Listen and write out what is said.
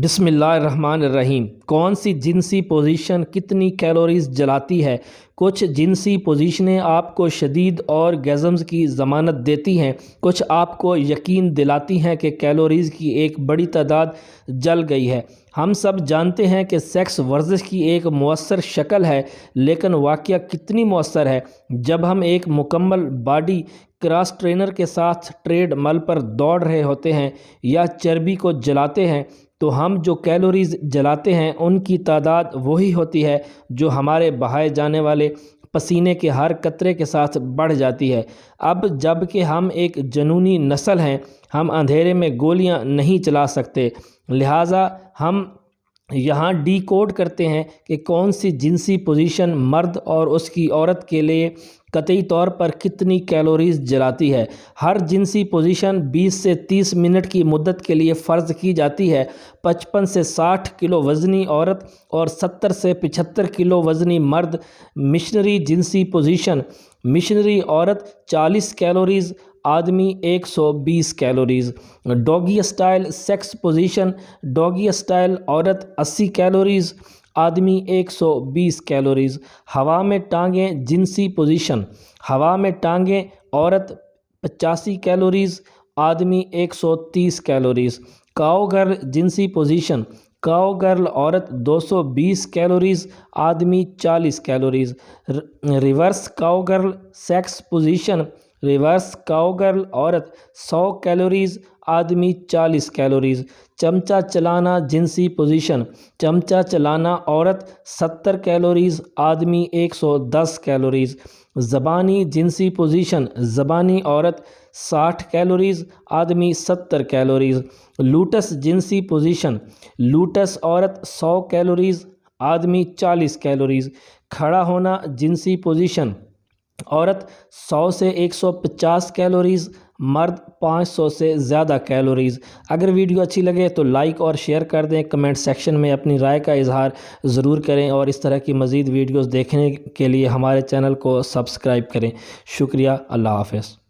بسم اللہ الرحمن الرحیم۔ کون سی جنسی پوزیشن کتنی کیلوریز جلاتی ہے؟ کچھ جنسی پوزیشنیں آپ کو شدید اورگزمز کی ضمانت دیتی ہیں، کچھ آپ کو یقین دلاتی ہیں کہ کیلوریز کی ایک بڑی تعداد جل گئی ہے۔ ہم سب جانتے ہیں کہ سیکس ورزش کی ایک مؤثر شکل ہے، لیکن واقعہ کتنی مؤثر ہے؟ جب ہم ایک مکمل باڈی کراس ٹرینر کے ساتھ ٹریڈ مل پر دوڑ رہے ہوتے ہیں یا چربی کو جلاتے ہیں تو ہم جو کیلوریز جلاتے ہیں ان کی تعداد وہی ہوتی ہے جو ہمارے بہائے جانے والے پسینے کے ہر قطرے کے ساتھ بڑھ جاتی ہے۔ اب جب کہ ہم ایک جنونی نسل ہیں، ہم اندھیرے میں گولیاں نہیں چلا سکتے، لہٰذا ہم یہاں ڈی کوڈ کرتے ہیں کہ کون سی جنسی پوزیشن مرد اور اس کی عورت کے لیے قطعی طور پر کتنی کیلوریز جلاتی ہے۔ ہر جنسی پوزیشن 20 سے 30 منٹ کی مدت کے لیے فرض کی جاتی ہے۔ 55 سے 60 کلو وزنی عورت اور 70 سے 75 کلو وزنی مرد۔ مشنری جنسی پوزیشن: مشنری عورت 40 کیلوریز، آدمی 120 calories. Doggy style sex position: doggy style عورت 80 کیلوریز، آدمی 120 کیلوریز۔ ہوا میں ٹانگیں جنسی پوزیشن: ہوا میں ٹانگیں عورت 85 کیلوریز، آدمی 130 کیلوریز۔ کاؤ گرل جنسی پوزیشن: کاؤ گرل عورت 220 کیلوریز، آدمی 40 کیلوریز۔ ریورس کاؤ گرل سیکس پوزیشن: ریورس کاؤ گرل عورت 100 کیلوریز، آدمی 40 کیلوریز۔ چمچہ چلانا جنسی پوزیشن: چمچہ چلانا عورت 70 کیلوریز، آدمی 110 کیلوریز۔ زبانی جنسی پوزیشن: زبانی عورت 60 کیلوریز، آدمی 70 کیلوریز۔ لوٹس جنسی پوزیشن: لوٹس عورت 100 کیلوریز، آدمی 40 کیلوریز۔ کھڑا ہونا جنسی پوزیشن: عورت 100 سے 150 کیلوریز، مرد 500 سے زیادہ کیلوریز۔ اگر ویڈیو اچھی لگے تو لائک اور شیئر کر دیں، کمنٹ سیکشن میں اپنی رائے کا اظہار ضرور کریں اور اس طرح کی مزید ویڈیوز دیکھنے کے لیے ہمارے چینل کو سبسکرائب کریں۔ شکریہ، اللہ حافظ۔